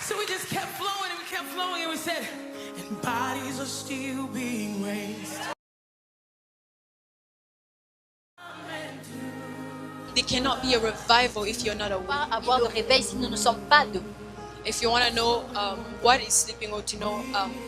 So we just kept flowing and we kept flowing and we said, and bodies are still being raised. There cannot be a revival if you're not On va awake. avoir de réveil si nous ne sommes pas debout. If you want to know what is sleeping or to know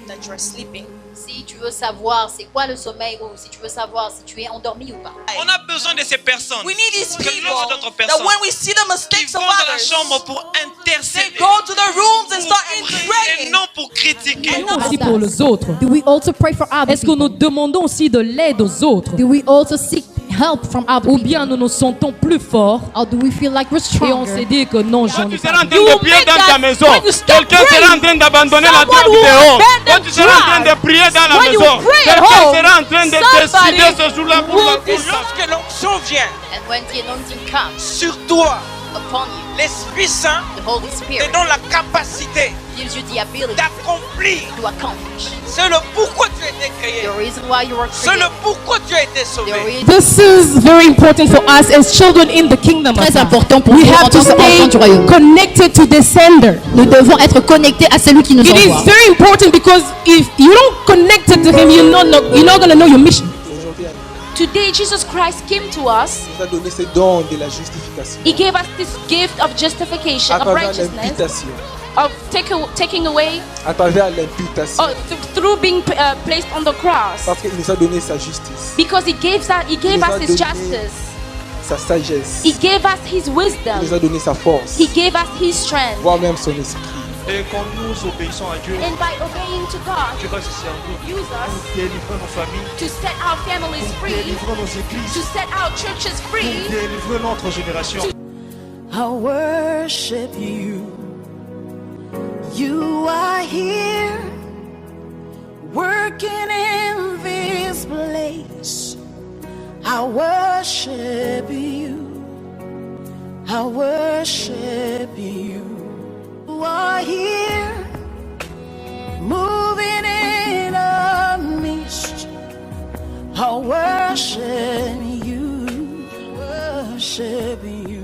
that you are sleeping, Si tu veux savoir c'est quoi le sommeil ou si tu veux savoir si tu es endormi ou pas. On a besoin de ces personnes. We need these Que people l'autre d'autres that personnes when we see the qui mistakes vont of dans la others, chambre pour they intercéder, go to the rooms and start pour prier et praying. non pour critiquer. Aussi pour les autres. Do we also pray for other Est-ce que nous people? demandons aussi de l'aide aux autres? Do we also seek help from other Ou people? bien nous nous sentons plus forts Or do we feel like we're et on stronger? s'est dit que non, Quand j'en tu ai seras pas. en train de prier dans ta maison, quelqu'un sera en train d'abandonner la drogue dehors. Quand tu seras en train de prier dans la maison, quelqu'un sera en train de décider ce jour-là pour la Lorsque l'onction vient And when the anointing comes sur toi, upon you, l'Esprit Saint the Holy te Spirit donne la capacité gives you the ability d'accomplir. to accomplish. C'est le pourquoi tu as été créé. The reason why you were C'est le created. pourquoi tu as été The sauvé. reason This is very important for us as children in the kingdom of Très God. important pour We nous en have to tant qu'enfants stay du royaume. connected to the sender. Nous devons être connectés à celui qui nous It is envoie. very important because if you don't connect to him, you're not going to know your mission. Today, Jesus Christ came to us. Il nous a donné ce don de la justification He gave us this gift of justification, à of travers righteousness, l'imputation, of taking away, à travers l'imputation, through being placed on the cross. parce qu'il nous a donné sa justice, Because He gave nous a us His donné justice. sa sagesse, He gave us His il wisdom. nous a donné sa force, He gave us His strength. voire même son esprit. Et quand nous obéissons à Dieu, And by obeying to God, Dieu va se servir use pour us délivrer nos familles, to set our families pour free, délivrer nos églises, to set our churches pour free. délivrer notre génération. I worship you. You are here, working in this place. I worship you. I worship you. You are here, moving in a mist. I worship you. Worship you.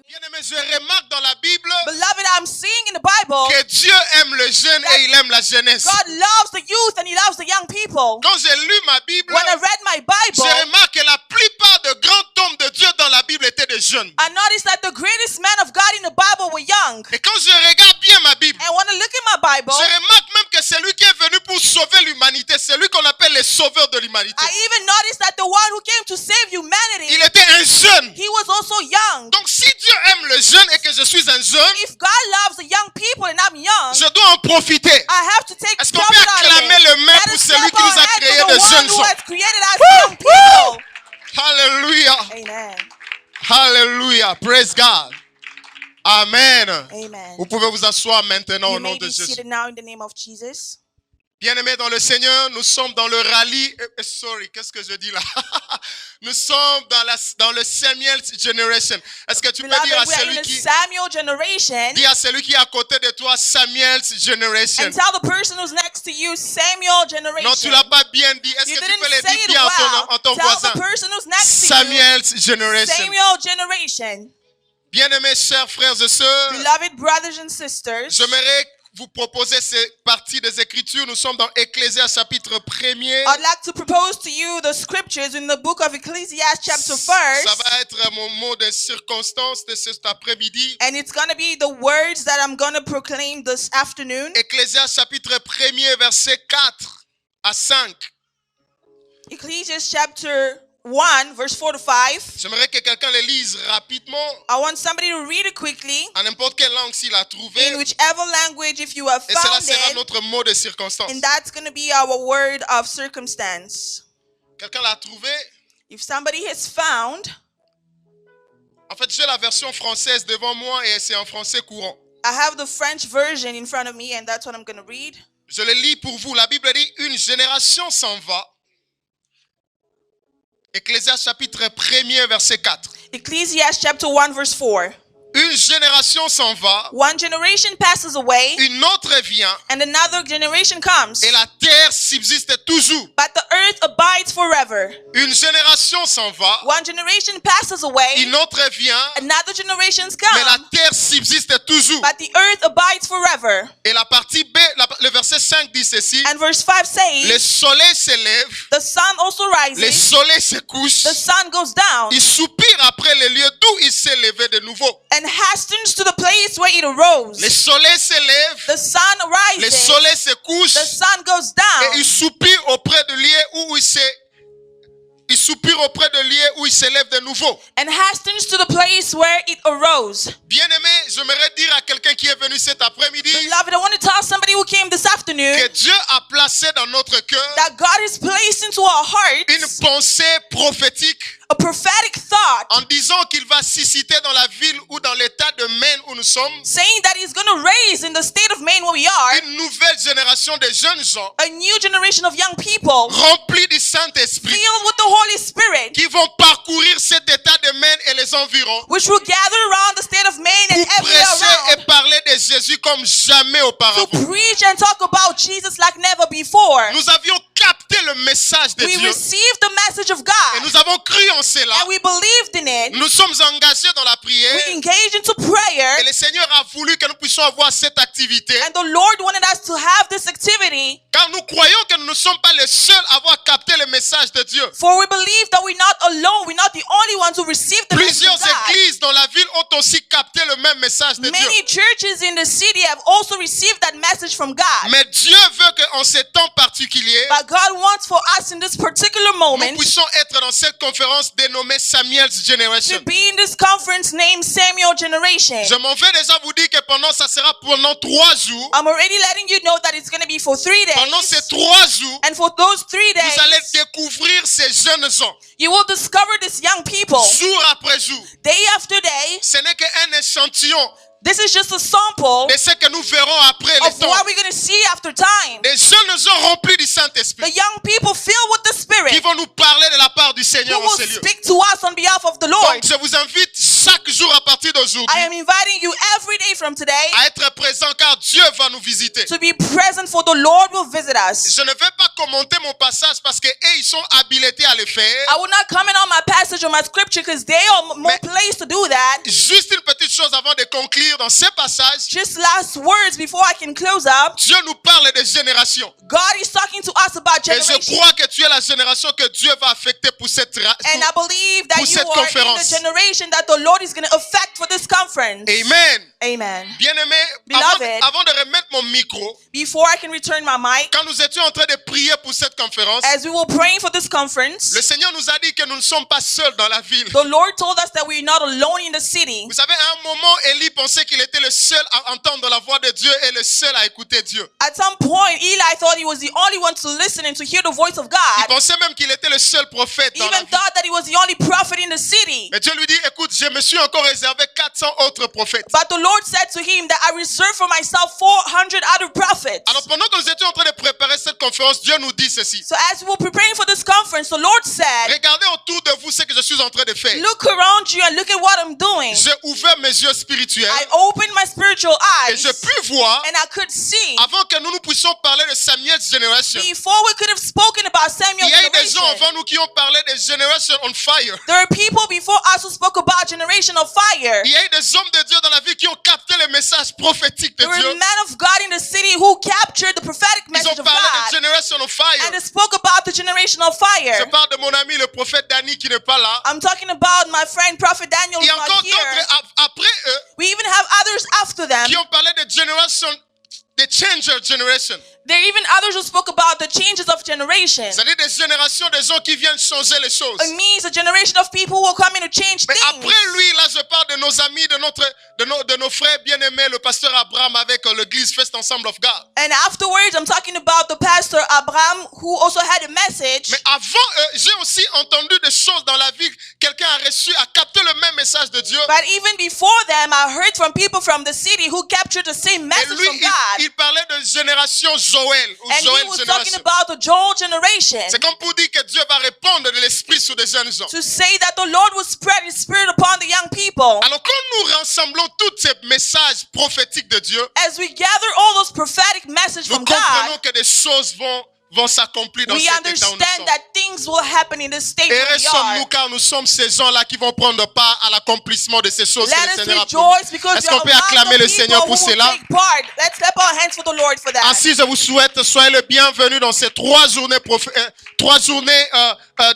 Bien-aimé, je remarque dans la Bible Beloved, I'm seeing in the Bible que Dieu aime le jeune et il aime la jeunesse. God loves the youth and He loves the young people. Quand j'ai lu ma Bible, When I read my je Bible, remarque que la plupart des grands hommes de Dieu dans la Bible étaient des jeunes. I noticed that the greatest men of God in the Bible were young. Et quand je regarde bien ma Bible, And when I look at my Bible, je remarque même que celui qui est venu pour sauver l'humanité, c'est lui qu'on appelle le sauveur de l'humanité. I even noticed that the one who came to save humanity, Il était un jeune. he was also young. Donc si Dieu aime le jeune et que je suis un jeune, If God loves the young people and I'm young, je dois en profiter. I have to take Est-ce qu'on profit peut out of acclamer it. le main Let pour us celui clap qui nous our a hands créés for de the one jeunes who hommes? has created us young people. Hallelujah. Amen. Hallelujah. Praise God. Amen. Amen. Vous pouvez vous asseoir maintenant You au nom may de be Jésus. seated now in the name of Jesus. Bien-aimés dans le Seigneur, nous sommes dans le rallye. Sorry, qu'est-ce que je dis là? Nous sommes dans le Samuel Generation. Est-ce que tu peux Beloved, dire à we are in celui the qui Samuel generation. dis à celui qui est à côté de toi, Samuel's Generation. And tell the person who's next to you, Samuel generation. Non, tu l'as pas bien dit. Est-ce You que tu didn't peux le say dire it bien well. à ton Tell voisin? the person who's next to Samuel's you, Generation. Samuel generation. Bien-aimés chers frères et sœurs, Beloved brothers and sisters, j'aimerais vous proposer cette partie des Écritures. Nous sommes dans Ecclésias chapitre 1er. I'd like to propose to you the scriptures in the book of Ecclesiastes chapter 1. Ça va être mon mot de circonstance de cet après-midi. And it's going to be the words that I'm going to proclaim this afternoon. Ecclésias chapitre 1er, verset 4 à 5. Ecclesiastes chapter 1, verse 4 to 5. J'aimerais que quelqu'un le lise rapidement, I want somebody to read it quickly en n'importe quelle langue s'il a trouvé. in whichever language if you have Et cela found sera it. notre mot de circonstance. And that's going to be our word of circumstance. Quelqu'un l'a trouvé? If somebody has found, En fait, j'ai la version française devant moi et c'est en français courant. I have the French version in front of me and that's what I'm going to read. Je le lis pour vous. La Bible dit, une génération s'en va. Ecclésias chapitre 1er, verset 4. Ecclesiastes chapter 1, verse 4. Une génération s'en va, one generation passes away, une autre vient, and another generation comes. et la terre subsiste toujours. But the earth abides forever. Une génération s'en va, One generation passes away, une autre vient, another generation mais la comes, terre subsiste toujours. but the earth abides forever. Et la partie B, le verset 5 dit ceci, And verse 5 le says, soleil s'élève, the sun also le rises, soleil se couche, the sun goes down, il soupire après le lieu d'où il s'est levé de nouveau. and hastens to the place where it arose. Le soleil s'élève, The sun le rises, soleil se couche, the sun goes et down, il soupire auprès du lieu où il soupire auprès du lieu où il s'élève de nouveau. and hastens to the place where it arose. Bien-aimé, j'aimerais dire à quelqu'un qui est venu cet après-midi Beloved, I want to tell somebody who came this afternoon que Dieu a placé dans notre cœur that God has placed into our une hearts pensée prophétique a prophetic thought en disant qu'il va susciter dans la ville ou dans l'état de Maine où nous sommes saying that He's going to raise in the state of Maine where we are une nouvelle génération de jeunes gens a new generation of young people remplis du Saint-Esprit filled with the Holy Spirit, qui vont parcourir cet état de Maine et les environs which will gather around the state of Maine and pour everywhere prêcher et around parler de Jésus comme jamais to auparavant. preach and talk about Jesus like never before. Nous avions capté le message de We Dieu received the message of et God nous avons cru en cela. and we believed in it. Nous sommes engagés dans la prière We engaged into prayer, et le Seigneur a voulu que nous puissions avoir cette activité and the Lord wanted us to have this activity, car nous croyons que nous ne sommes pas les seuls à avoir capté le message de Dieu. for we believe that we're not alone. We're not the only ones who received the message Plusieurs of God. églises dans la ville ont aussi capté le même message de Dieu. Many churches in the city have also received that message from God. Mais Dieu veut qu'en ces temps particuliers, But God wants for us in this particular nous moment puissions être dans cette conférence dénommée Samuel's Generation. to be in this conference named Samuel Generation. Je m'en vais déjà vous dire que ça sera pendant 3 jours. I'm already letting you know that it's going to be for 3 Pendant days. ces 3 jours, And for those 3 vous allez days, découvrir ces jeunes gens, you will discover these young people jour après jour. day after day. Ce n'est qu'un échantillon This is just a sample de ce que nous verrons après le of temps. what we're going to see after time. Des jeunes gens remplis du The Saint-Esprit young people filled with the qui Spirit vont nous parler de la part du who Seigneur en will ces lieux. speak to us on behalf of the Lord. Donc, je vous invite chaque jour à partir I d'aujourd'hui am inviting you every day from today à être présent car Dieu va nous visiter. to be present, for the Lord will visit us. Je ne vais pas commenter mon passage parce que eux, ils sont habilités à le faire. I will not comment on my passage or my scripture because they are more placed to do that. Juste une petite chose avant de conclure dans ce passage. Just last words before I can close up. Dieu nous parle de génération. God is talking to us about Et je generation. crois que tu es la génération que Dieu va affecter pour cette And I believe that pour you cette are in conférence. the generation that the Lord is going to affect for this conference. Amen. Amen. Bien-aimé, Beloved. avant de remettre mon micro, Before I can return my mic, quand nous étions en train de prier pour cette conférence, as we were praying for this conference, le Seigneur nous a dit que nous ne sommes pas seuls dans la ville. the Lord told us that we're not alone in the city. Vous savez, à un moment, Élie pensait qu'il était le seul à entendre la voix de Dieu et le seul à écouter Dieu. At some point, Eli thought he was the only one to listen and to hear the voice of Il God. pensait même qu'il était le seul prophète He dans la even ville. thought that he was the only prophet in the city. Mais Dieu lui dit, écoute, je me suis encore réservé 400 autres prophètes. But the Lord said to him that I reserved for myself 400 other prophets. Alors pendant que nous étions en train de préparer cette conférence, Dieu nous dit ceci. So as we were preparing for this conference, the Lord said, Regardez autour de vous ce que je suis en train de faire. look around you and look at what I'm doing. J'ai ouvert mes yeux spirituels I opened my spiritual et eyes je puis voir, and I could see. avant que nous puissions parler de Samuel's Generation, Before we could have spoken about Samuel il y a eu des gens generation, avant nous qui ont parlé de Generation on Fire. there are people before us who spoke about generation of fire. Il y a eu des hommes de Dieu dans la vie qui ont capté le message prophétique de There were Dieu. men of God in the city who captured the prophetic Ils message ont of parlé de God Generation on Fire. and they spoke about the generation of fire. Je parle de mon ami le prophète Danny qui n'est pas là. I'm talking about my friend Prophet Daniel Il y who's a encore not here. d'autres après eux We even have others after them. qui ont parlé de Generation, the Changer Generation. There are even others who spoke about the changes of generation. C'est-à-dire des générations de gens qui viennent changer les choses. It means a generation of people who are coming to change Mais things. après lui, là, je parle de nos amis, de nos frères bien-aimés, le pasteur Abraham avec l'église First Ensemble of God. And afterwards, I'm talking about the pastor Abraham who also had a message. Mais avant eux, j'ai aussi entendu des choses dans la vie. Quelqu'un a reçu, a capté le même message de Dieu. But even before them, I heard from people from the city who captured the same Et message lui, from God. il parlait de génération Joël. Ou And he Joël was génération. talking about the Joel generation. C'est comme pour dire que Dieu va répondre de l'esprit sur des jeunes gens. To say that the Lord will spread His Spirit upon the young people. Alors quand nous rassemblons tous ces messages prophétiques de Dieu, As we gather all those prophetic messages nous from comprenons God, que des choses vont s'accomplir dans we cet état où nous understand sommes. that things will happen in the state Et where we restons-nous are. car nous sommes ces gens-là qui vont prendre part à l'accomplissement de ces choses que Let le us Seigneur a promis. rejoice because Est-ce we qu'on are peut acclamer among le the Seigneur people pour who will cela? take part. Let's clap our hands for the Lord for that. Ainsi, je vous souhaite, soyez le bienvenu dans ces 3 journées,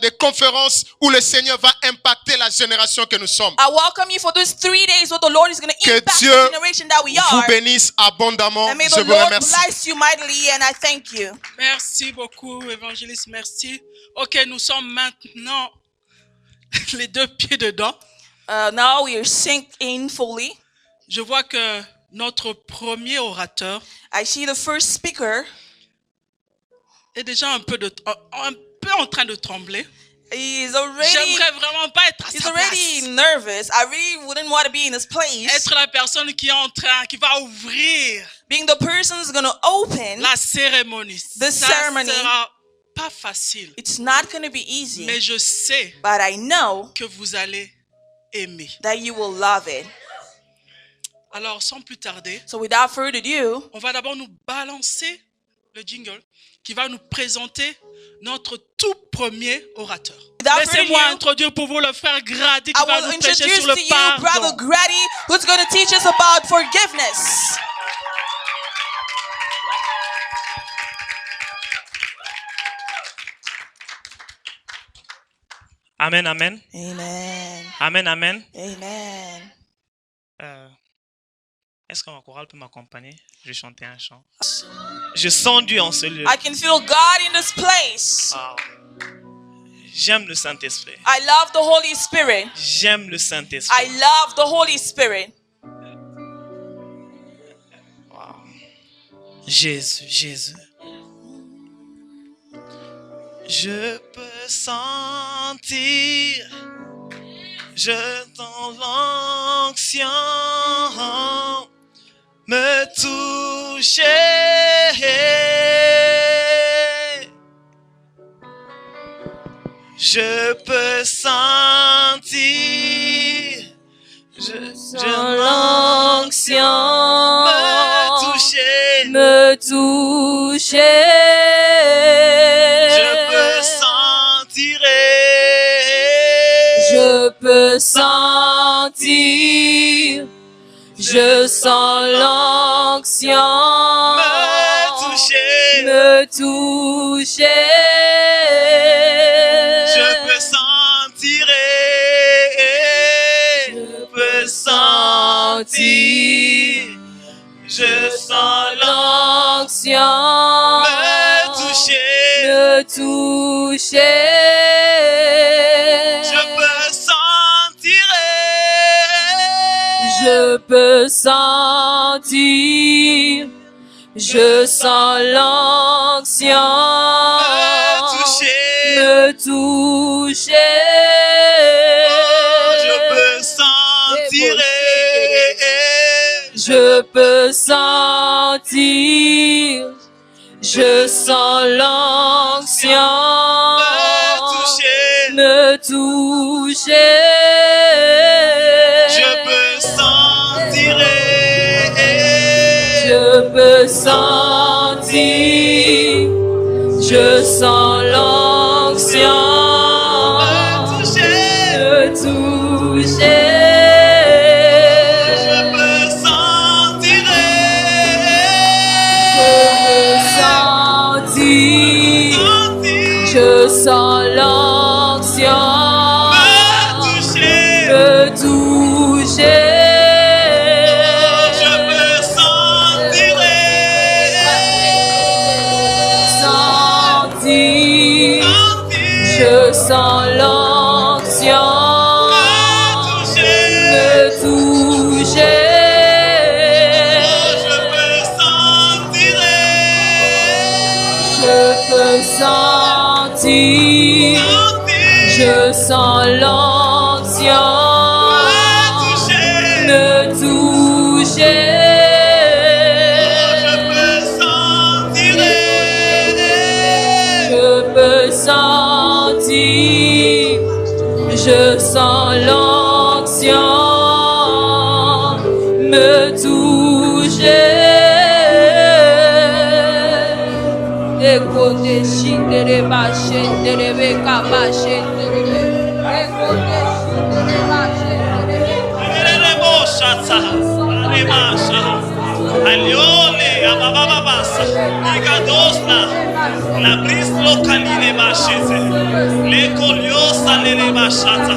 de conférences où le Seigneur va impacter la génération que nous sommes. I welcome you for these 3 days where the Lord is going to Que impact Dieu the generation that we vous are. bénisse abondamment. And may Je the vous Lord remercie. bless you mightily, and I thank you. Merci beaucoup, évangéliste, merci. Ok, nous sommes maintenant les 2 pieds dedans. Now we are synced in fully. Je vois que notre premier orateur I see the first speaker est déjà un peu en train de trembler. is already, J'aimerais vraiment pas être à he's sa already place. nervous. I really wouldn't want to be in his place. Être la personne qui va ouvrir Being the person who's going to open la cérémonie. the Ça ceremony. sera pas facile. It's not going to be easy, Mais je sais but I know que vous allez aimer. that you will love it. Alors, sans plus tarder, So without further ado, on va d'abord nous balancer le jingle qui va nous présenter notre tout premier orateur. Without Laissez-moi further ado, introduire pour vous le frère Grady qui I va will nous prêcher introduce sur le to you Brother pardon. Grady, who's going to teach us about forgiveness. Amen, amen. Amen. Amen, amen. Amen. Est-ce que ma chorale peut m'accompagner? Je vais chanter un chant. Je sens Dieu en ce lieu. I can feel God in this place. Wow. J'aime le Saint-Esprit. I love the Holy Spirit. J'aime le Saint-Esprit. I love the Holy Spirit. Wow. Jésus, Jésus. Je peux sentir, je sens l'onction me toucher. Je peux sentir, je sens l'onction me toucher. Je peux sentir, je sens l'onction me toucher. Je peux sentir, je sens l'onction me toucher. Je peux sentir, je sens l'onction me toucher. Je peux sentir, je peux sentir, je sens l'onction me toucher. Je peux sentir, je sens l'onction me toucher. Je peux sentir, je sens l'onction me toucher. Je sens l'onction me toucher. Je peux sentir, sentir, je sens l'onction me toucher. Écoutez, chindere bache, derebe kabache, derebe. Écoutez, chindere bache, derebe. Derebe boshata, remasha, aliole, abababasa, igadosta. La brise locale les machete, les coliosa les machata.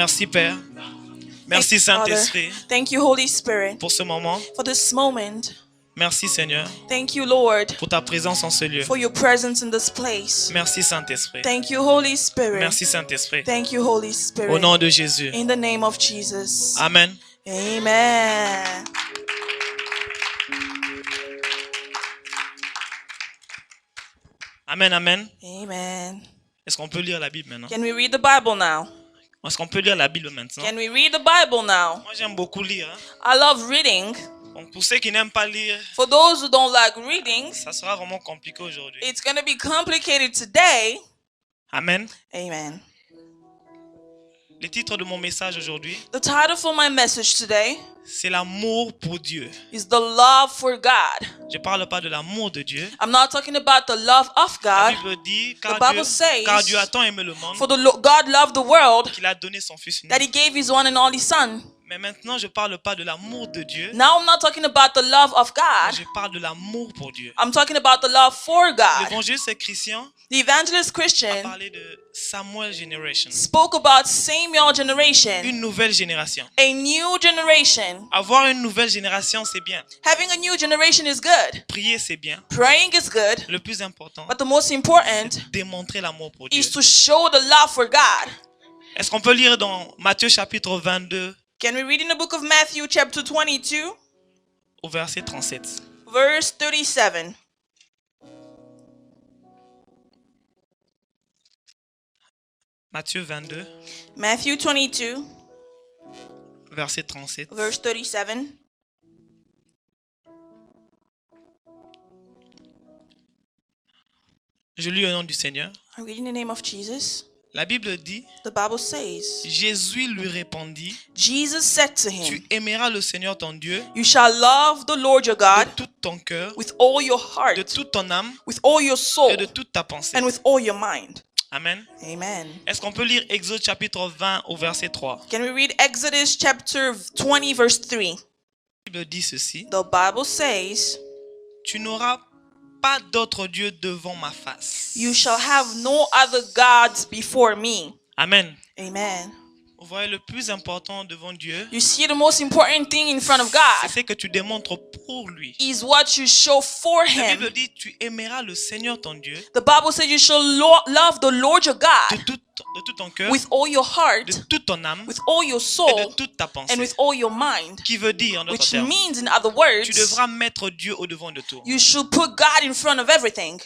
Merci Père. Merci Saint-Esprit. Thank you, Holy Spirit, pour ce moment. for this moment. Merci Seigneur Thank you, Lord, pour ta présence en ce lieu. for your presence in this place. Merci Saint-Esprit. Thank you, Holy Spirit. Merci Saint-Esprit. Thank you, Holy Spirit. Au nom de Jésus. In the name of Jesus. Amen. Amen. Amen, amen. Amen. Est-ce qu'on peut lire la Bible maintenant? Can we read the Bible now? Est-ce qu'on peut lire la Bible maintenant? Can we read the Bible now? Moi, j'aime beaucoup lire. Hein? I love reading. Donc, pour ceux qui n'aiment pas lire, For those who don't like reading, ça sera vraiment compliqué aujourd'hui. it's going to be complicated today. Amen. Amen. Le titre de mon message aujourd'hui, The title for my message today c'est l'amour pour Dieu. is the love for God. Je ne parle pas de l'amour de Dieu. I'm not talking about the love of La God. Bible dit, The Bible says, car Dieu a tant aimé le monde For God loved the world qu'il a donné son Fils that unique. He gave His one and only Son. Mais maintenant, je ne parle pas de l'amour de Dieu. Now I'm not talking about the love of God. Je parle de l'amour pour Dieu. I'm talking about the love for God. L'évangéliste Christian The evangelist a Christian parlé de Samuel Generation. spoke about Samuel generation, Une nouvelle génération. a new generation. Avoir une nouvelle génération, c'est bien. Having a new generation is good. Prier, c'est bien. Praying is good. Le plus important, But the most important démontrer l'amour pour Dieu. is to show the love for God. Est-ce qu'on peut lire dans Matthieu chapitre 22 Can we read in the book of Matthew chapter 22, au verset 37? verse 37? Matthieu 22, Matthew 22, verset 37. verse 37. Je lis au nom du Seigneur. I read in the name of Jesus. La Bible dit, The Bible says, Jésus lui répondit, Jesus said to him, tu aimeras le Seigneur ton Dieu You shall love the Lord your de God tout ton cœur, with all your de heart, toute ton âme with all your soul, et de toute ta pensée. and with all your mind. Amen. Amen. Est-ce qu'on peut lire Exode chapitre 20 au verset 3? Can we read Exodus chapter 20, verse 3? La Bible dit ceci, The Bible says, tu n'auras pas d'autre Dieu devant ma face. You shall have no other gods before me. Amen. Amen. Vous voyez, le plus important devant Dieu, You see, the most important thing in front of God c'est ce que tu démontres pour lui. is what you show for La Bible Him. dit, tu aimeras le Seigneur ton Dieu The Bible says you shall love the Lord your God de tout ton cœur, with all your heart, de toute ton âme with all your et soul, de toute ta pensée. and with all your mind. Qui veut dire, en d'autres Which termes, means, in other tu words, devras mettre Dieu au devant de tout. you should put God in front of everything.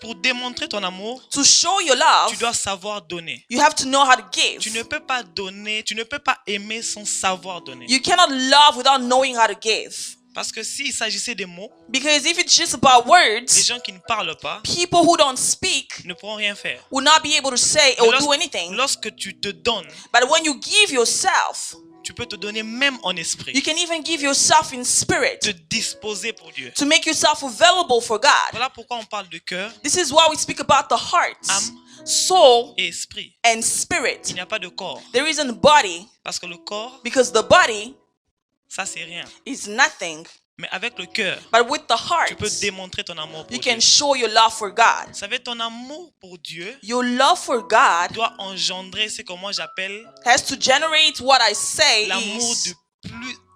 Pour démontrer ton amour, To show your tu love, dois savoir donner. you have to know how to Tu give. ne peux pas donner, tu ne peux pas aimer sans savoir donner. You cannot love without knowing how to give. Parce que s'il s'agissait des mots, Because if it's just about words, les gens qui ne parlent pas people who don't speak ne pourront rien faire. will not be able to say Mais or do anything. lorsque tu te donnes, But when you give yourself, tu peux te donner même en esprit. you can even give yourself in spirit Te disposer pour Dieu. to make yourself available for God. Voilà pourquoi on parle de cœur, This is why we speak about the heart, âme soul, et esprit. and Il spirit. n'y a pas de corps. There isn't a body Parce que le corps, because the body ça c'est rien. is nothing. Mais avec le cœur, But with the tu heart, peux démontrer ton amour you pour Dieu. can show your love for God. Vous savez, ton amour pour Dieu Your love for God doit engendrer ce que moi j'appelle has to generate what I say l'amour is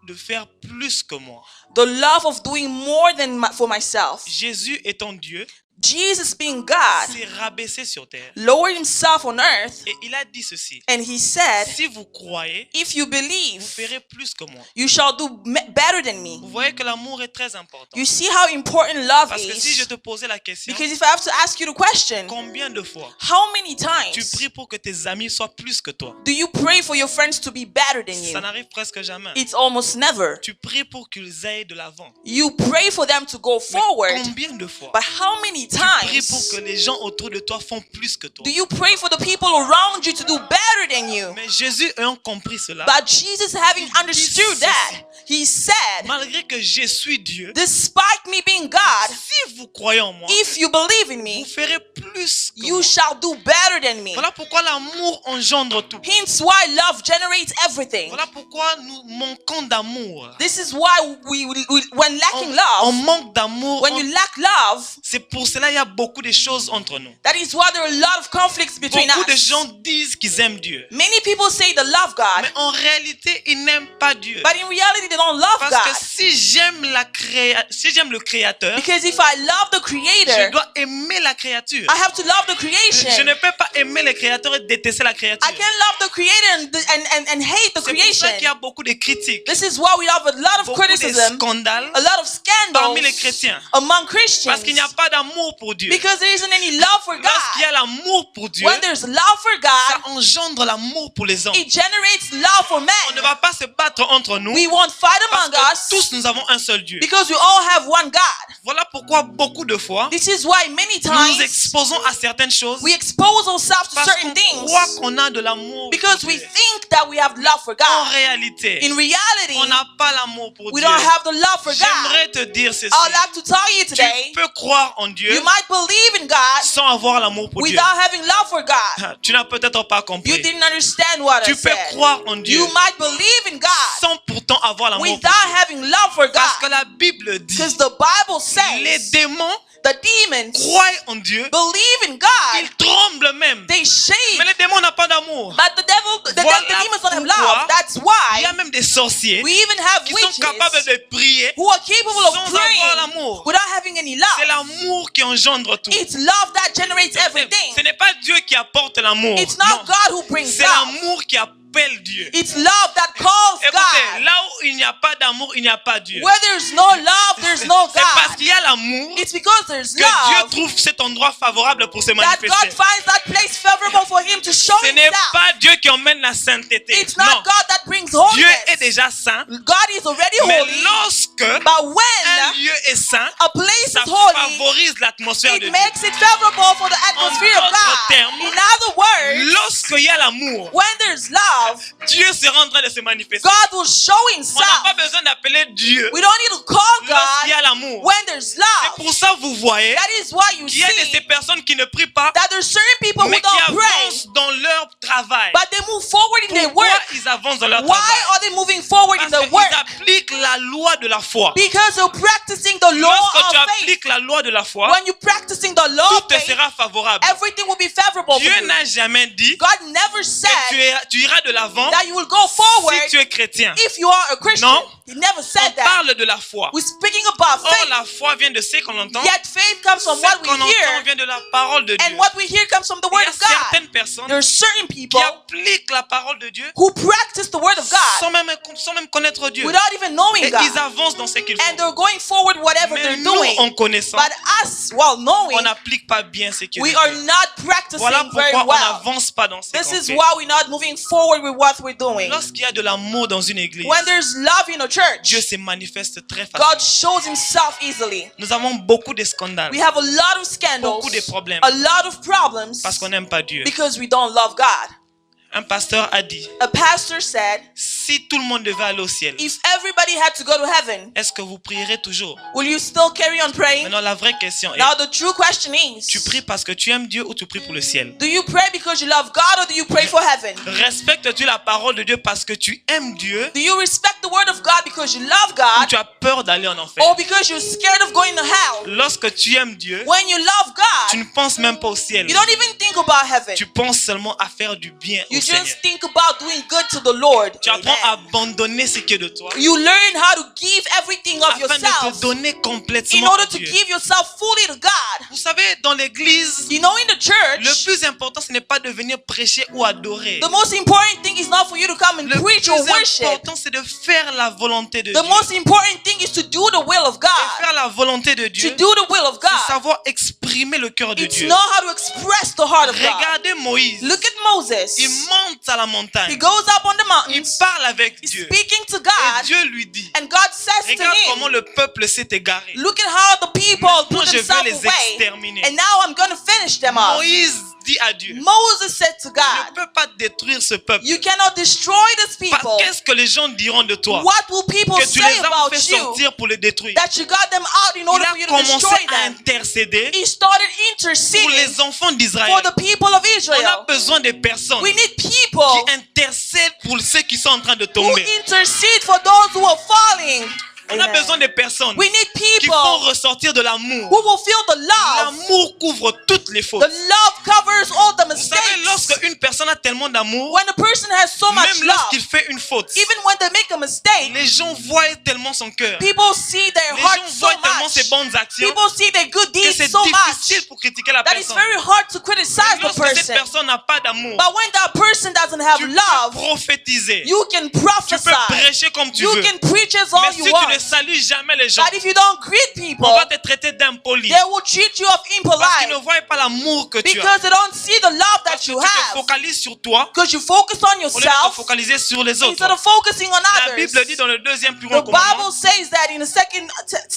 de faire plus que moi. the love of doing more than for myself. Jésus étant Dieu, Jesus being God s'est rabaissé sur terre. lowered himself on earth Et il a dit ceci. and he said, Si vous croyez, if you vous believe, ferez plus que moi. you shall do better than me. Vous voyez que l'amour est très important. You see how important love Parce que si je is? te posais la question, Because if I have to ask you the question, combien de fois how many tu times pries pour que tes amis soient plus que toi? do you pray for your friends to be better than you? Ça n'arrive presque jamais. It's almost never. Tu pries pour qu'ils aillent de l'avant. You pray for them to go Mais forward, combien de fois but how many tu pries pour times que les gens autour de toi font plus que toi? do you pray for the people around you to do better than you? Mais Jésus ayant compris cela, But Jesus, having understood that, he said, malgré que je suis Dieu, despite me being God, si vous croyez en moi, if you believe in vous me, ferez plus que you moi. shall do better than me. Voilà pourquoi l'amour engendre tout. Hence why love generates everything. Voilà pourquoi nous manquons d'amour. This is why when lacking On love, manque d'amour. when you lack love, C'est pour cela qu'il y a beaucoup de choses entre nous. that is why there are a lot of conflicts between Beaucoup de us. gens disent qu'ils aiment Dieu. Many people say they love God, Mais en réalité, ils n'aiment pas Dieu. but in reality they don't love Parce God. que si j'aime le Créateur, Because if I love the je Creator, dois aimer la créature. I have to love the Je creation. ne peux pas aimer le Créateur et détester la créature. I can't love the Creator and hate the C'est pour ça qu'il y creation. a beaucoup de critiques, This is why we have a lot of beaucoup de criticism, scandales a lot of parmi les scandals chrétiens. among Christians. Parce qu'il n'y a pas d'amour pour Dieu. Because there isn't any love for Lorsqu'il y God. a l'amour pour Dieu, When there's love for ça God, engendre l'amour l'amour pour les hommes. It generates love for men. On ne va pas se battre entre nous. We won't fight among Parce us. que tous nous avons un seul Dieu. Because we all have one God. Voilà pourquoi beaucoup de fois, This is why many nous nous times exposons à certaines choses we expose ourselves to parce certain qu'on things croit qu'on a de l'amour. because we think that we have love for En God. réalité, In reality, on n'a pas l'amour pour we Dieu. don't have the love for God. J'aimerais te dire ceci. I'd like to tell you today, Tu peux croire en Dieu you might believe in God sans avoir l'amour pour Dieu. without having love for God. Tu n'as peut-être pas You compris. didn't understand what I Tu peux said. croire en Dieu You might believe in God sans pourtant avoir l'amour pour without Dieu. having love for Parce que God. la Bible dit, Because the Bible les says démons the demons croient en Dieu, believe in God. ils tremblent même. They shake. Mais les démons n'ont pas d'amour. But the Voilà demons don't have pourquoi love. That's Il y why a même des sorciers we even have qui sont capables witches de prier who are capable sans of avoir praying l'amour. without having any C'est love. l'amour qui engendre tout. It's love that generates everything. Ce n'est pas Dieu qui apporte l'amour. It's not God who brings C'est love. l'amour qui appelle Dieu. It's love that calls Écoutez, God. là où il n'y a pas d'amour, il n'y a pas Dieu. Where there's no love, there's no C'est parce God. qu'il y a l'amour It's because there's que Dieu love trouve cet endroit favorable pour se that manifester. God finds that place favorable for him to show Ce n'est himself. pas Dieu qui emmène la sainteté. It's not Non. God that brings Dieu holiness. est déjà saint. God is already Mais holy. lorsque But un when lieu est saint, a place ça is holy, favorise l'atmosphère de it Dieu. makes it favorable for the atmosphere of d'autres God. termes, In other words, lorsqu'il y a l'amour, when there's love, Dieu sera en train de se manifester. God will show On n'a himself. pas besoin d'appeler Dieu We don't need to call lorsqu'il y God a l'amour. when there's C'est love. pour ça que vous voyez That is why you qu'il y a de ces see personnes qui ne prient pas, that there's certain people who mais qui don't pray, avancent dans leur travail. but they move forward in their Pourquoi work. ils avancent dans leur Why travail? are they moving forward in Parce their work? qu'ils appliquent la loi de la foi. Because they're practicing the law Lorsque tu of faith. appliques la loi de la foi, When you're practicing the law tout of te faith, sera favorable. everything will be favorable for Dieu you. n'a jamais dit God never que said tu iras de l'avant that you will go forward si tu es chrétien. if you are a Christian. Non. He never On said that. parle de la foi. We're speaking about Or faith. la foi vient de ce qu'on entend. Yet faith comes from Ce what we qu'on entend hear, vient de la parole de Dieu. and what we hear comes from the Il word y a of God. certaines personnes There are certain people qui appliquent la parole de Dieu who practice the word of God sans même connaître Dieu. without even knowing Et God. ils avancent dans ce qu'ils And font. they're going forward whatever Mais they're nous, doing. en connaissant, But us, while knowing, on n'applique pas bien ce qui we est are fait. not practicing Voilà very pourquoi on well. n'avance pas dans ce This qu'on is fait. why we're not moving forward with what we're doing. Lorsqu'il y a de l'amour dans une église, When there's love in a church, Dieu se manifeste très God facilement. shows himself easily. Nous avons beaucoup de scandales We have a lot of scandals, beaucoup de problèmes a lot of problems parce qu'on n'aime pas Dieu. because we don't love God. Un pasteur a dit, A pastor said, si tout le monde devait aller au ciel, if everybody had to go to heaven, est-ce que vous prierez toujours? will you still carry on praying? Maintenant, la vraie question est, Now the true question tu is, pries parce que tu aimes Dieu ou tu pries pour le ciel? do you pray because you love God or do you pray for heaven? Respectes-tu la parole de Dieu parce que tu aimes Dieu Do you respect the word of God because you love ou God tu as peur d'aller en enfer? or because you're scared of going to hell? Lorsque tu aimes Dieu, When you love tu God, ne penses même pas au ciel. you don't even think about heaven. Tu penses seulement à faire du bien You au Seigneur. just think about doing good to the Lord. Tu apprends à Amen. abandonner ce qui est de toi You learn how to give everything of afin de yourself te donner in complètement à order to Dieu. give yourself fully to God. Vous savez, dans l'église, You know, in the le church, plus important, ce n'est pas de venir prêcher ou adorer. the most important thing is not for you to come and Le preach plus or worship. important, c'est de faire la volonté de The Dieu. most important thing is to do the will of Et God. faire la volonté de To Dieu, do the will of c'est God. savoir exprimer le cœur de It's Dieu. know how to express the heart of God. Regardez Moïse. Look at Moses. Il monte à la He montagne. goes up on the Il mountains, parle avec he's Dieu. speaking to Et God, Dieu lui dit, and God says to regarde comment him, le peuple s'est égaré. look at how the people Maintenant, put je vais themselves les away, exterminer. and now I'm going to finish them off. Moïse dit à Dieu, Moses said to je God, ne peux pas détruire ce peuple. you cannot destroy these people. Qu'est-ce que les gens diront de toi? What will people Que tu say les as about fait you? sortir pour les détruire. That you got them out in order Il for you a to commencé destroy à them. intercéder He started pour interceding les enfants for d'Israël. the people of On a Israel. besoin de personnes We need qui people intercèdent pour ceux qui sont en train de who tomber. intercede for those who are falling. On a Amen. besoin de personnes We need qui people font ressortir de l'amour. who will feel the love. L'amour couvre toutes les fautes. The love covers all the Vous savez, mistakes. lorsque une personne a tellement d'amour, When a person has so much même love, lorsqu'il fait une faute, even when they make a mistake, les gens voient tellement son cœur. people see their Les heart gens so voient tellement ses much. bonnes actions People see their good que deeds c'est so difficile much pour critiquer la that it's personne. very hard to criticize the Lorsque cette person. personne n'a pas d'amour, But when that person doesn't have tu peux love, prophétiser. you can Tu peux prophesy. prêcher comme tu You veux. can preach as Mais all si you tu want. ne ne salues jamais les gens, that if you don't greet people, on va te traiter d'impoli. they will treat you of Parce qu'ils ne impolite. voient pas l'amour que tu Because as. they don't see the love that Parce que you tu te have. focalises sur toi Because you focus on au lieu de te yourself focaliser sur les autres. instead of focusing on La others. Bible dit dans le deuxième plus The grand commandement, Bible says that in the second,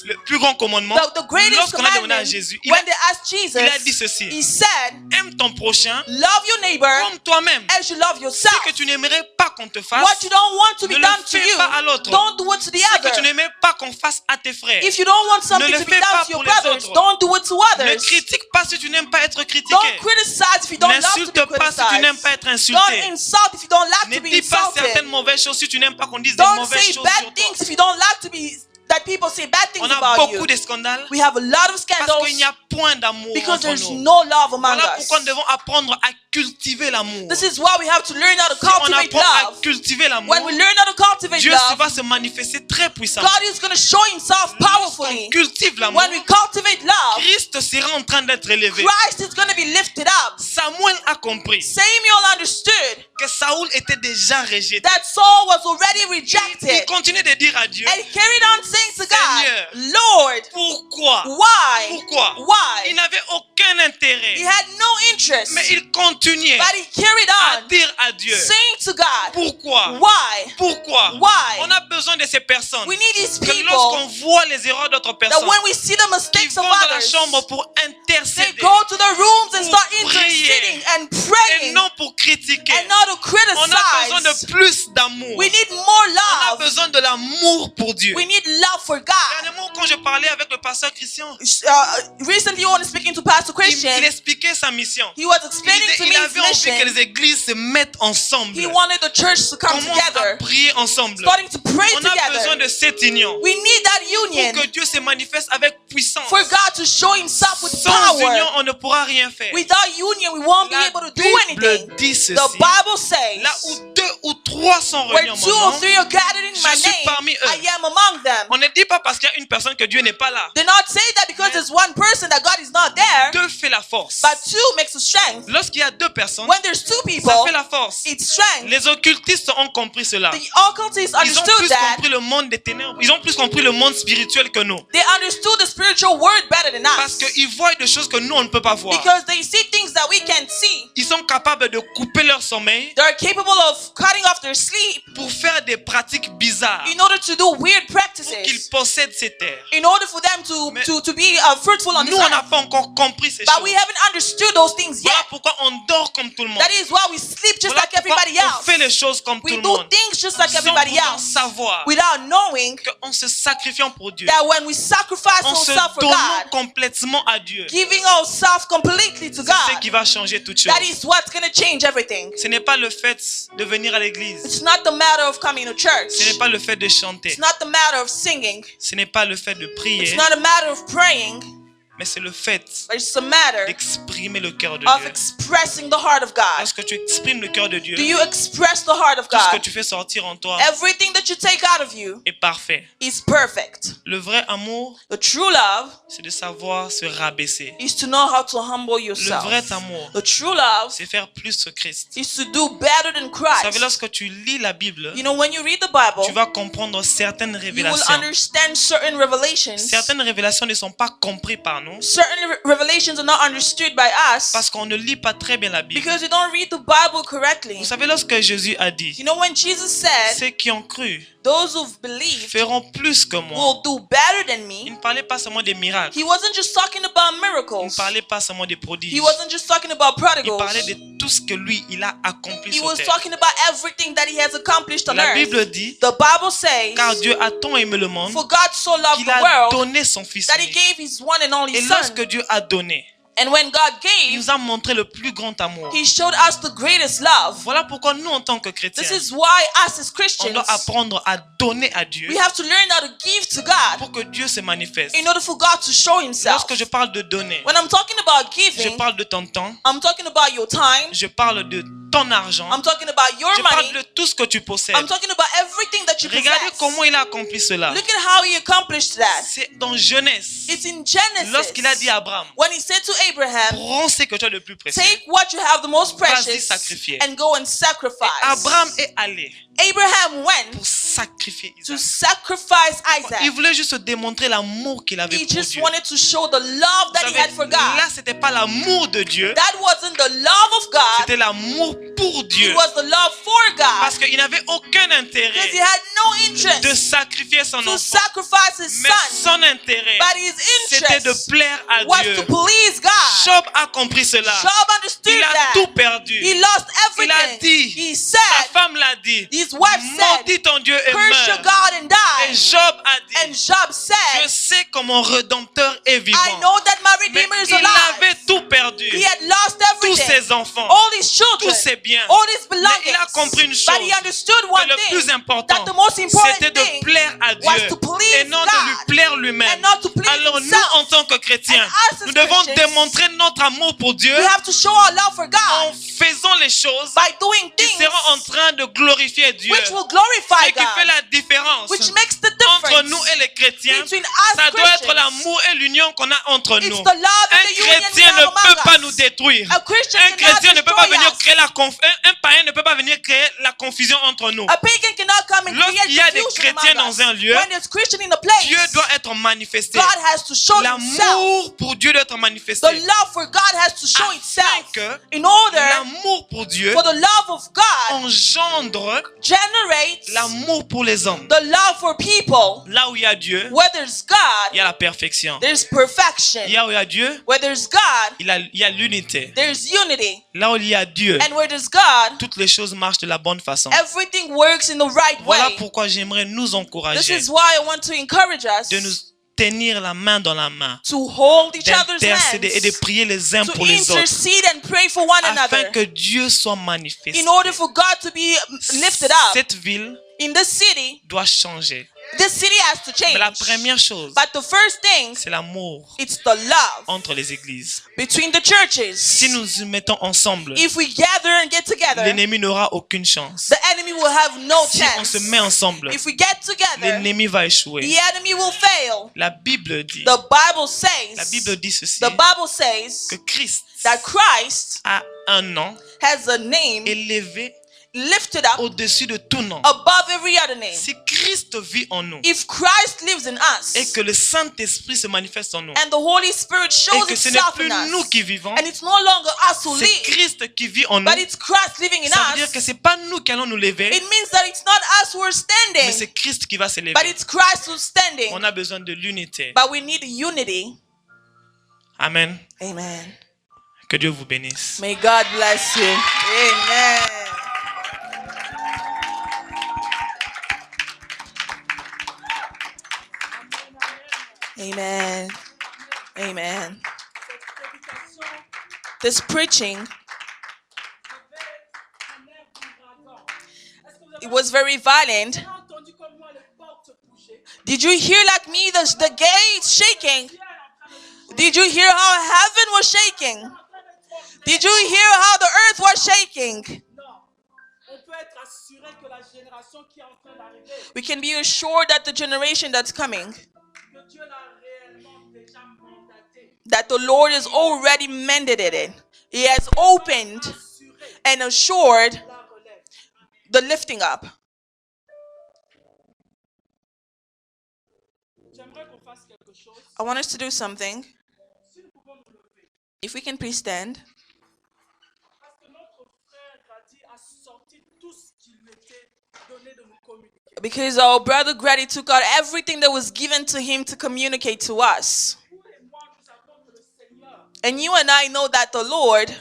le plus grand commandement, the greatest lorsqu'on a demandé à commandment, Jésus, il when they asked a dit Jesus, ceci: he said, aime ton prochain love your neighbor comme toi-même. as you love Ce yourself. que tu n'aimerais pas qu'on te fasse, What you don't want to ne be le done to fais you, pas à l'autre. don't do it to the Ce que tu other. n'aimerais pas qu'on fasse à tes frères, If you don't want ne something le to be fais done pas to your pour les brothers, autres. don't do it to Ne others. critique pas si tu n'aimes pas être critiqué. Don't criticize if you don't love to N'insulte be pas si tu n'aimes criticized. pas être Don't insulté. insult if you don't like Ne to be dis pas insulted. certaines mauvaises choses si tu n'aimes pas qu'on dise des Don't mauvaises say choses bad sur toi. things if you don't like to be that people say bad things On a about beaucoup you. de scandales We have a lot of parce scandals qu'il n'y a point d'amour because entre there's nous. no love among Voilà us. pourquoi nous devons apprendre à cultiver l'amour. This is why we have to learn how to Si on cultivate apprend à love. cultiver l'amour, When we learn how to cultivate Dieu love, va se manifester très puissamment. God is going to show himself Lorsqu'on powerfully. cultive l'amour, When we cultivate love, Christ sera en train d'être élevé. Christ is going to be lifted up. Samuel a compris Samuel understood que Saoul était déjà rejeté. that Saul was already Il rejected. continuait de dire à Dieu, And he carried on saying to Seigneur, God, Lord, pourquoi? why? Pourquoi? Why? Il n'avait aucun intérêt. He had no interest. Mais il continuait But he carried à on dire à Dieu, saying to God, pourquoi? why? Pourquoi? Why? On a besoin de ces personnes. We need these Que people lorsqu'on voit les erreurs d'autres that personnes, when we see the qui mistakes vont of dans la others, chambre pour they intercéder go to the rooms and pour start interceding prier and et praying non pour critiquer. and not to On a besoin criticize. de plus d'amour. We need more On a love. besoin de l'amour pour Dieu. We need love for God. Dernièrement, quand je parlais avec le pasteur Christian, Recently, when speaking to Pastor il Christian, expliquait sa mission. he was Il explaining to me il his avait envie que mission. les églises se mettent ensemble. He wanted the church to come Commencent à together, prier ensemble. starting to pray On a besoin together. de cette union We need that pour union que Dieu se manifeste avec puissance. for God to show himself with Sans union, power. on ne pourra rien faire. Without union, we won't be La able to do Bible anything. dit ceci. The Bible says, Là où 2 ou 3 sont where réunis en 2 mon or nom, 3 are gathered in je my suis name, parmi eux. I am among them. On ne dit pas parce qu'il y a une personne que Dieu n'est pas là. Do not say that because there's one person that God is not there, 2 fait la force. but 2 makes a strength. Lorsqu'il y a 2 personnes, When there's 2 ça people, fait la force. it's strength. Les occultistes ont compris cela. The occultists Ils ont understood plus that. compris le monde des ténèbres. Ils ont plus compris le monde spirituel que nous. They understood the spiritual word better than Parce us. qu'ils voient des choses que nous, on ne peut pas voir. Because they see things that we can't see. Ils sont capables de couper leur sommeil They're capable of cutting off their sleep pour faire des pratiques bizarres. in order to do weird Pour qu'ils practices. possèdent ces terres. In order for them to be fruitful on this Nous, on n'a earth. pas encore compris ces But choses. we haven't understood those things Voilà yet. pourquoi on dort comme tout le monde. That is why we sleep just Voilà like pourquoi everybody on else. fait les choses comme We tout le do monde. things just like Sans everybody pourtant else savoir without knowing qu'en se sacrifiant pour Dieu, that when we sacrifice en se ourselves for donnant God, complètement à Dieu, giving ourselves completely to c'est ce God, qui va changer toutes choses. that is what's going to change everything. Ce n'est pas le fait de venir à l'église. It's not the matter of coming to church. Ce n'est pas le fait de chanter. It's not the matter of singing. Ce n'est pas le fait de It's prier. not a matter of praying. Mais c'est le fait But it's a matter d'exprimer le cœur de of Dieu. expressing the heart of God. Lorsque tu exprimes le cœur de Dieu, Do you express the heart of tout ce que God? tu fais sortir en toi Everything that you take out of you est parfait. is perfect. Le vrai amour, The true love c'est de savoir se rabaisser. is to know how to humble Le yourself. vrai amour, The true love c'est faire plus que Christ. is to do better than Vous savez, Christ. lorsque tu lis la Bible, You know, when you read the Bible, tu vas comprendre certaines you will révélations. understand certain revelations. Certaines révélations ne sont pas comprises par nous Certain revelations are not understood by us parce qu'on ne lit pas très bien la Bible. because you don't read the Bible correctly. Vous savez, lorsque Jésus a dit, You know, when Jesus said, ceux qui ont cru those who've believed feront plus que moi. will do better than Il me, ne parlait pas seulement des miracles. he wasn't just talking about Il ne miracles. parlait pas seulement des prodiges. He wasn't just talking about Il prodigals. parlait de tout ce que lui, il a accompli He sur was terre. talking about everything that he has accomplished on La earth. Bible dit, The Bible says, car Dieu a tant aimé le monde for God so loved qu'il the a world donné son Fils that he unique. gave his one and only Et son. lorsque Dieu a donné, And when God il gave, nous a montré le plus grand amour. he showed us the greatest love. Voilà pourquoi nous, en tant que chrétiens, This is why us as on Christians, doit apprendre à donner à Dieu we have to learn how to give to God pour que Dieu se manifeste. in order for God to show himself. Lorsque je parle de donner, When I'm talking about je giving, parle de ton temps, I'm talking about your time. je parle de ton argent, I'm talking about your je parle money. de tout ce que tu possèdes. I'm talking about everything that you Regardez possess. comment il a accompli cela. Look at how he accomplished that. C'est dans Genèse. It's in Genesis. Lorsqu'il a dit à Abraham, When he said to Abraham, prends ce que tu as de plus précieux. take what you have the most Vas-y precious sacrifier. and go and sacrifice. Abraham est allé Abraham went pour sacrifier to Isaac. sacrifice Isaac. Il voulait juste démontrer l'amour qu'il avait He pour just Dieu. wanted to show the love that Vous he savez, had for God. là, c'était pas l'amour de Dieu, That wasn't the love of God. c'était l'amour pour Dieu. It was the love for God. Parce qu'il n'avait aucun Because intérêt he had no interest de sacrifier son to enfant. sacrifice his Mais son. son intérêt, But his c'était de interest plaire à was Dieu. to please God. Job a compris cela. Job understood Il a that. tout perdu. He lost Il a everything. dit, He sa said, femme l'a dit, his wife said, maudit ton Dieu et curse your meurt. God and Et die. Job a dit, And Job je said, sais que mon Rédempteur est vivant. I know that my Mais Redeemer is il alive. avait tout perdu. He had lost Tous everything. ses enfants, All his children. tous ses biens. All his Mais belongings. il a compris une chose, But he understood one que le thing. plus important, That the most important c'était thing de plaire à was Dieu to please et non de lui God plaire lui-même. and not to please Alors nous, himself. en tant que chrétiens, And us as nous devons Christians, démontrer notre amour pour Dieu we have to show our love for en God faisant les choses by doing qui things seront en train de glorifier Dieu. which will glorify Ce qui fait God, la différence which makes the entre difference nous et les chrétiens, between us ça doit être Christians. l'amour et l'union qu'on a entre It's nous. the love and Un the union chrétien we ne have peut among pas us. nous détruire. A Christian Un cannot chrétien ne peut pas destroy venir us. créer un païen ne peut pas venir créer la confusion entre nous. A pagan cannot come and create Lorsqu'il y a des confusion chrétiens among us. dans un lieu, When there's Christian in the place, Dieu doit être manifesté. God has to show himself. L'amour pour Dieu doit être manifesté. The love for God has to show itself. Que in order l'amour pour Dieu for the love of God engendre generates l'amour pour les hommes. the love for people. Là où il y a Dieu, Where there's God, il y a la perfection. there's perfection. Là où il y a Dieu, Where there's God, il y a l'unité. there's unity. Là où il y a Dieu, And where there's God, toutes les choses marchent de la bonne façon. everything works in the right Voilà way. pourquoi j'aimerais nous This encourager is why I want to encourage us de nous tenir la main dans la main, to hold each other's d'intercéder et de hands, prier les uns to pour les autres, intercede and pray for one afin another, que Dieu soit manifesté. in order for God to be lifted up. Cette ville In the city, doit changer. the city has to change. Mais la première chose, But the first thing, c'est l'amour it's the love entre les églises. between the churches. Si nous nous mettons ensemble, If we gather and get together, l'ennemi n'aura aucune chance. the enemy will have no Si on chance. se met ensemble, If we get together, l'ennemi va échouer. the enemy will fail. La Bible dit, The Bible la says, Bible dit ceci, the Bible says que Christ that Christ a un nom has a name élevé lifted up au-dessus de tout nom. above every other name. Si Christ vit en nous If Christ lives in us et que le Saint-Esprit se manifeste en nous and the Holy Spirit et shows que ce n'est itself plus in nous us, qui vivons, and it's no longer us who c'est live, Christ qui vit en nous, but it's Christ living in ça veut dire que us, c'est pas nous qui allons nous lever, it means that it's not us who are mais standing, c'est Christ qui va se lever. but it's Christ who's standing. On a besoin de l'unité. But we need unity. Amen. Amen. Que Dieu vous bénisse. May God bless you. Amen. Amen. Amen. This preaching, it was very violent. Did you hear like me the gates shaking? Did you hear how heaven was shaking? Did you hear how the earth was shaking? We can be assured that the generation that's coming, that the Lord has already mended it. He has opened and assured the lifting up. I want us to do something. If we can please stand. Because our brother Grady took out everything that was given to him to communicate to us. And you and I know that the Lord,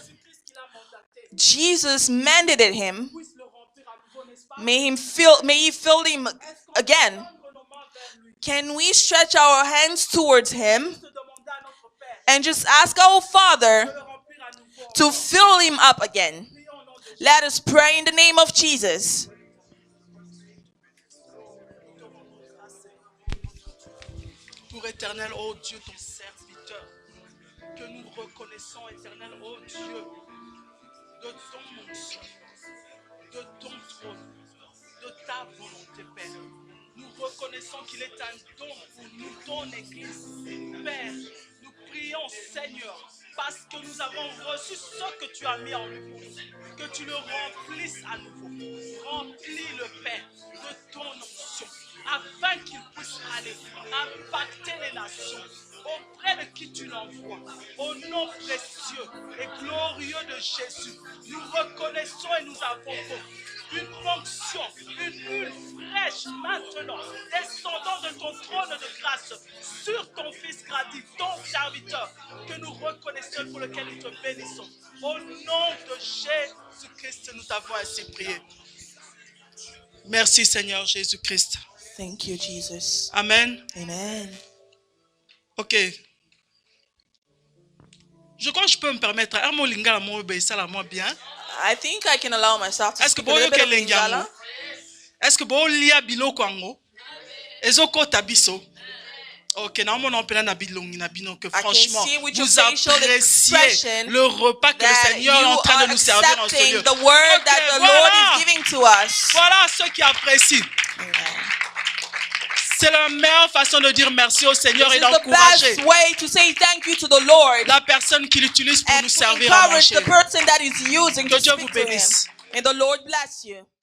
Jesus mandated him. May he fill him again. Can we stretch our hands towards him and just ask our Father to fill him up again? Let us pray in the name of Jesus. Pour éternel, oh Dieu, ton serviteur, que nous reconnaissons, éternel, oh Dieu, de ton onction, de ton trône, de ta volonté, Père. Nous reconnaissons qu'il est un don pour nous, ton Église. Père, nous prions, Seigneur, parce que nous avons reçu ce que tu as mis en nous, que tu le remplisses à nouveau. Remplis le Père de ton onction. de qui tu l'envoies. Au nom précieux et glorieux de Jésus, nous reconnaissons et nous invoquons une fonction, une huile fraîche maintenant, descendant de ton trône de grâce sur ton fils Grady, ton serviteur, que nous reconnaissons pour lequel nous te bénissons. Au nom de Jésus-Christ, nous t'avons ainsi prié. Merci Seigneur Jésus-Christ. Thank you, Jesus. Amen. Amen. Ok. Je crois que je peux me permettre. Bien. I think I can allow myself to Est-ce que speak a little bit of Lingala. Est-ce que vous lia biloko ango? Ezoko tabiso. Ok, na mon empena na bilongi na bino que franchement vous appréciez le repas que le Seigneur est en train de nous servir dans ce lieu. The word that the Lord is giving to us. Voilà ceux qui apprécient. C'est la meilleure façon de dire merci au Seigneur et d'encourager la personne qui l'utilise pour nous servir à manger. Que Dieu vous bénisse. May the Lord bless you.